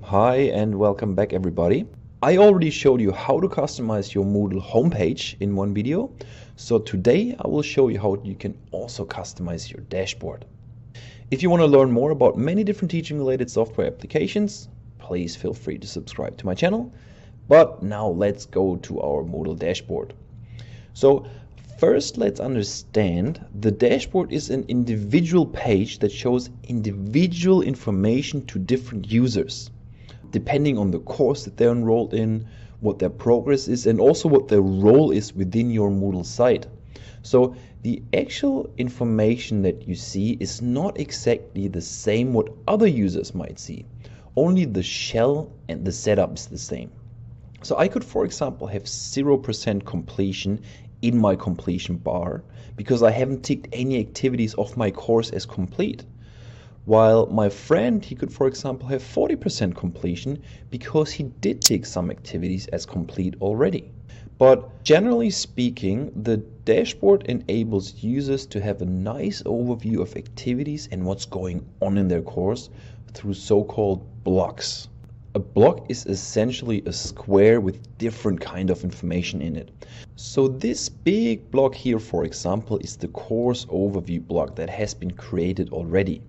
Hi and welcome back everybody. I already showed you how to customize your Moodle homepage in one video. So today I will show you how you can also customize your dashboard. If you want to learn more about many different teaching related software applications, please feel free to subscribe to my channel. But now let's go to our Moodle dashboard. So first let's understand the dashboard is an individual page that shows individual information to different users, depending on the course that they're enrolled in, what their progress is, and also what their role is within your Moodle site. So the actual information that you see is not exactly the same what other users might see. Only the shell and the setup is the same. So I could, for example, have 0% completion in my completion bar because I haven't ticked any activities of my course as complete. While my friend, he could, for example, have 40% completion because he did tick some activities as complete already. But generally speaking, the dashboard enables users to have a nice overview of activities and what's going on in their course through so-called blocks. A block is essentially a square with different kind of information in it. So this big block here, for example, is the course overview block that has been created already.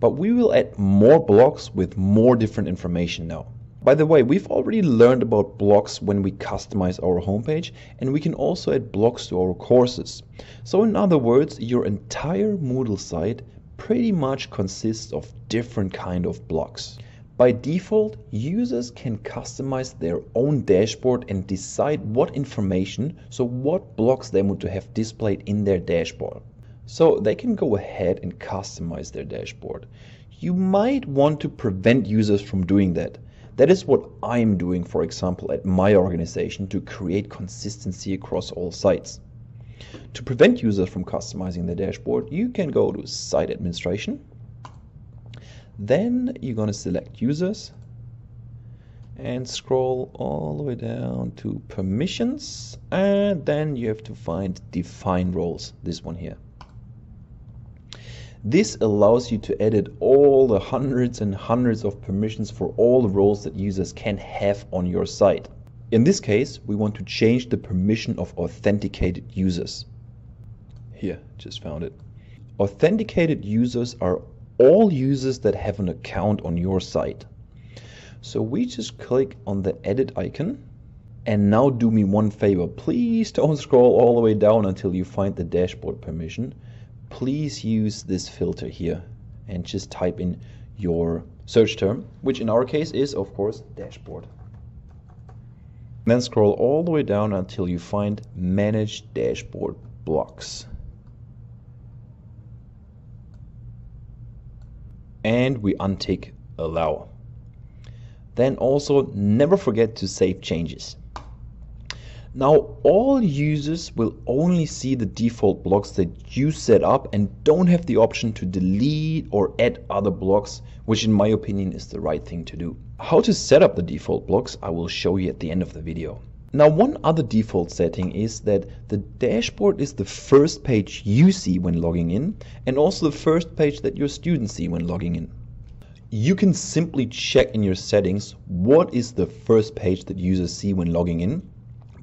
But we will add more blocks with more different information now. By the way, we've already learned about blocks when we customize our homepage, and we can also add blocks to our courses. So in other words, your entire Moodle site pretty much consists of different kind of blocks. By default, users can customize their own dashboard and decide what information, so what blocks they want to have displayed in their dashboard. So they can go ahead and customize their dashboard. You might want to prevent users from doing that. That is what I'm doing, for example, at my organization to create consistency across all sites. To prevent users from customizing their dashboard, you can go to Site Administration. Then you're going to select Users and scroll all the way down to Permissions, and then you have to find Define Roles, this one here. This allows you to edit all the hundreds and hundreds of permissions for all the roles that users can have on your site. In this case, we want to change the permission of authenticated users. Here, just found it. Authenticated users are all users that have an account on your site. So we just click on the edit icon, and now do me one favor. Please don't scroll all the way down until you find the dashboard permission. Please use this filter here and just type in your search term, which in our case is, of course, dashboard. Then scroll all the way down until you find Manage Dashboard Blocks. And we untick Allow. Then also never forget to save changes. Now all users will only see the default blocks that you set up and don't have the option to delete or add other blocks, which in my opinion is the right thing to do. How to set up the default blocks I will show you at the end of the video. Now one other default setting is that the dashboard is the first page you see when logging in, and also the first page that your students see when logging in. You can simply check in your settings what is the first page that users see when logging in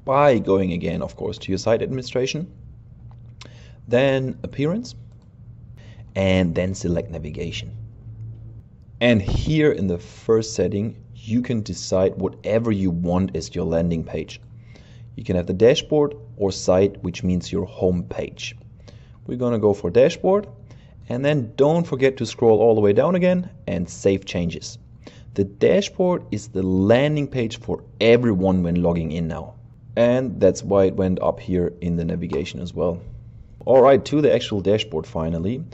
by going again, of course, to your site administration, then appearance, and then select navigation. And here in the first setting, you can decide whatever you want as your landing page. You can have the dashboard or site, which means your home page. We're going to go for dashboard, and then don't forget to scroll all the way down again and save changes. The dashboard is the landing page for everyone when logging in now. And that's why it went up here in the navigation as well. Alright, to the actual dashboard finally.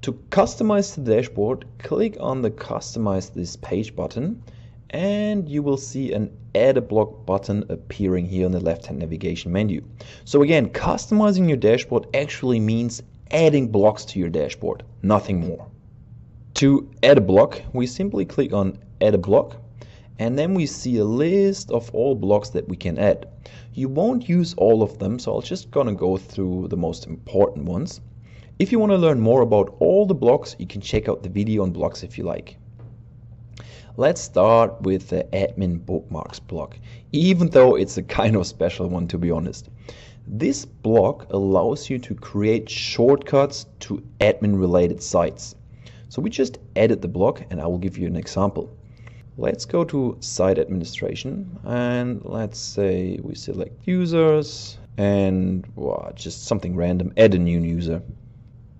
To customize the dashboard, click on the Customize this page button, and you will see an Add a block button appearing here on the left-hand navigation menu. So again, customizing your dashboard actually means adding blocks to your dashboard, nothing more. To add a block, we simply click on Add a block, and then we see a list of all blocks that we can add. You won't use all of them, so I'm just gonna go through the most important ones. If you want to learn more about all the blocks, you can check out the video on blocks if you like. Let's start with the admin bookmarks block, even though it's a kind of special one, to be honest. This block allows you to create shortcuts to admin related sites. So we just added the block and I will give you an example. Let's go to site administration and let's say we select users and just something random, add a new user.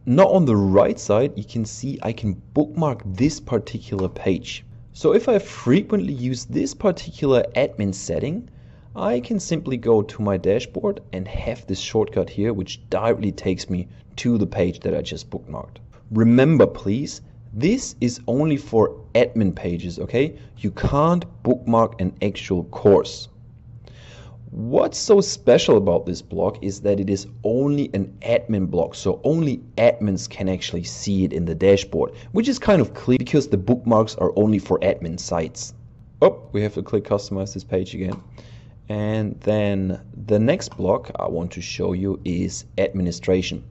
Now on the right side you can see I can bookmark this particular page. So if I frequently use this particular admin setting, I can simply go to my dashboard and have this shortcut here which directly takes me to the page that I just bookmarked. Remember please, this is only for admin pages, okay? You can't bookmark an actual course. What's so special about this block is that it is only an admin block, so only admins can actually see it in the dashboard, which is kind of clear because the bookmarks are only for admin sites. Oh, we have to click customize this page again. And then the next block I want to show you is administration.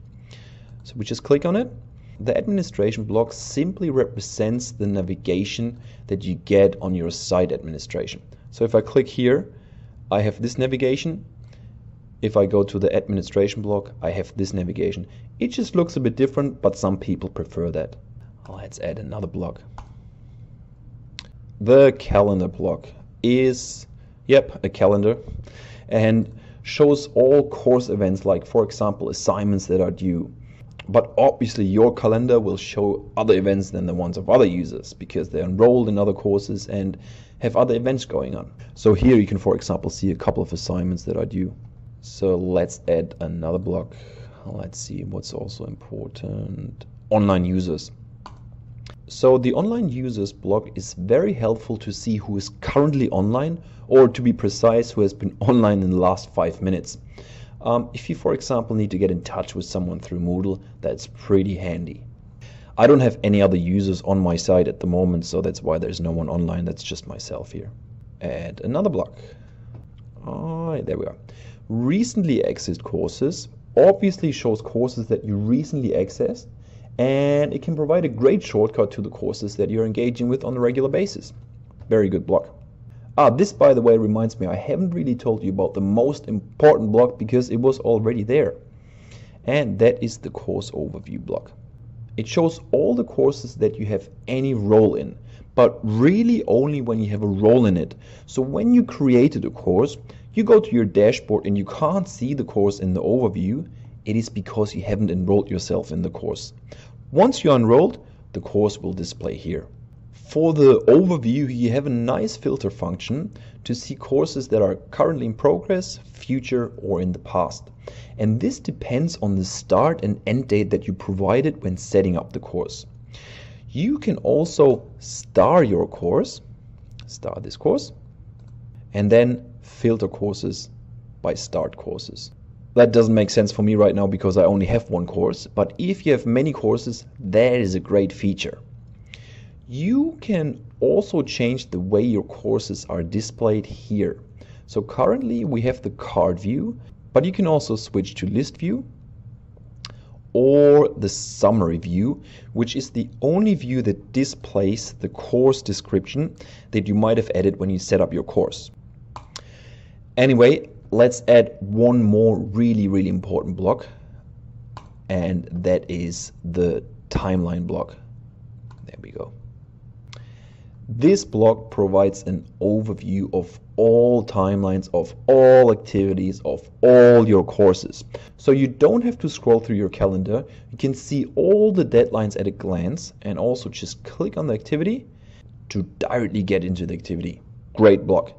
So we just click on it. The administration block simply represents the navigation that you get on your site administration. So if I click here, I have this navigation. If I go to the administration block, I have this navigation. It just looks a bit different, but some people prefer that. Let's add another block. The calendar block is, a calendar, and shows all course events, like for example assignments that are due. But obviously your calendar will show other events than the ones of other users because they're enrolled in other courses and have other events going on. So here you can, for example, see a couple of assignments that are due. So let's add another block. Let's see what's also important. Online users. So the online users block is very helpful to see who is currently online, or to be precise, who has been online in the last 5 minutes. If you, for example, need to get in touch with someone through Moodle, that's pretty handy. I don't have any other users on my site at the moment, so that's why there's no one online. That's just myself here. Add another block. There we are. Recently accessed courses obviously shows courses that you recently accessed, and it can provide a great shortcut to the courses that you're engaging with on a regular basis. Very good block. This, by the way, reminds me, I haven't really told you about the most important block because it was already there. And that is the course overview block. It shows all the courses that you have any role in, but really only when you have a role in it. So when you created a course, you go to your dashboard and you can't see the course in the overview. It is because you haven't enrolled yourself in the course. Once you're enrolled, the course will display here. For the overview, you have a nice filter function to see courses that are currently in progress, future, or in the past. And this depends on the start and end date that you provided when setting up the course. You can also star your course, star this course, and then filter courses by start courses. That doesn't make sense for me right now because I only have one course, but if you have many courses, that is a great feature. You can also change the way your courses are displayed here. So currently we have the card view, but you can also switch to list view or the summary view, which is the only view that displays the course description that you might have added when you set up your course. Anyway, let's add one more really important block, and that is the timeline block. There we go. This block provides an overview of all timelines of all activities of all your courses. So you don't have to scroll through your calendar. You can see all the deadlines at a glance and also just click on the activity to directly get into the activity. Great block.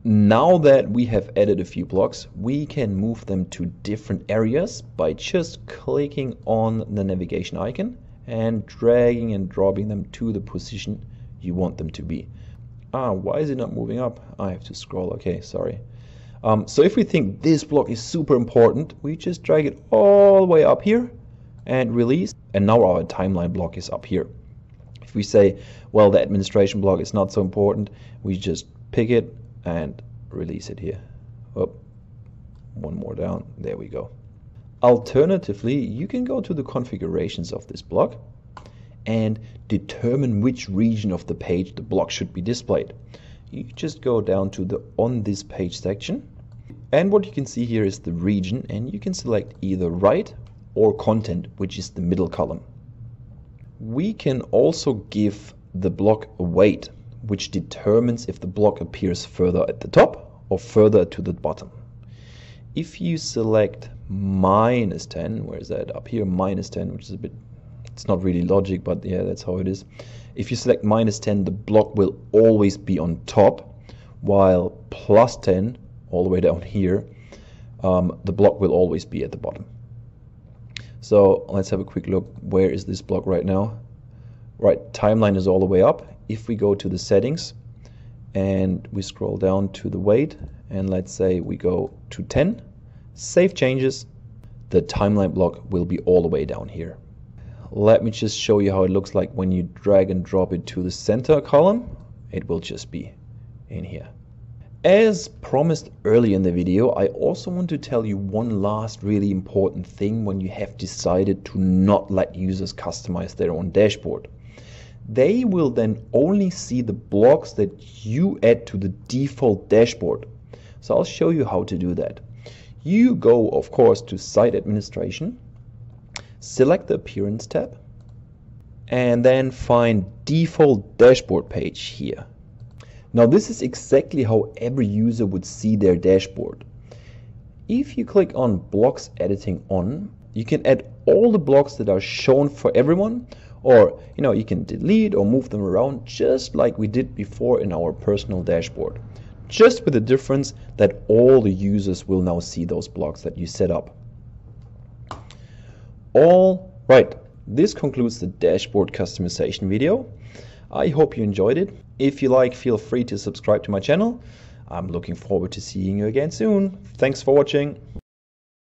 Now that we have added a few blocks, we can move them to different areas by just clicking on the navigation icon and dragging and dropping them to the position you want them to be. Why is it not moving up? I have to scroll. Okay, sorry. So if we think this block is super important, we just drag it all the way up here and release, and now our timeline block is up here. If we say, well, the administration block is not so important, we just pick it and release it here. Oh, one more down. There we go. Alternatively, you can go to the configurations of this block and determine which region of the page the block should be displayed. You just go down to the On This Page section, and what you can see here is the region, and you can select either Right or Content, which is the middle column. We can also give the block a weight, which determines if the block appears further at the top or further to the bottom. If you select -10, where is that? Up here, -10, which is a bit, it's not really logic, but yeah, that's how it is. If you select -10, the block will always be on top, while +10, all the way down here, the block will always be at the bottom. So let's have a quick look. Where is this block right now? Right, timeline is all the way up. If we go to the settings and we scroll down to the weight, and let's say we go to 10, save changes, the timeline block will be all the way down here. Let me just show you how it looks like when you drag and drop it to the center column. It will just be in here. As promised earlier in the video, I also want to tell you one last really important thing when you have decided to not let users customize their own dashboard. They will then only see the blocks that you add to the default dashboard. So I'll show you how to do that. You go, of course, to Site Administration, select the Appearance tab, and then find Default Dashboard Page here. Now this is exactly how every user would see their dashboard. If you click on Blocks Editing On, you can add all the blocks that are shown for everyone, or you can delete or move them around just like we did before in our personal dashboard. Just with the difference that all the users will now see those blocks that you set up. All right, this concludes the dashboard customization video. I hope you enjoyed it. If you like, feel free to subscribe to my channel. I'm looking forward to seeing you again soon. Thanks for watching.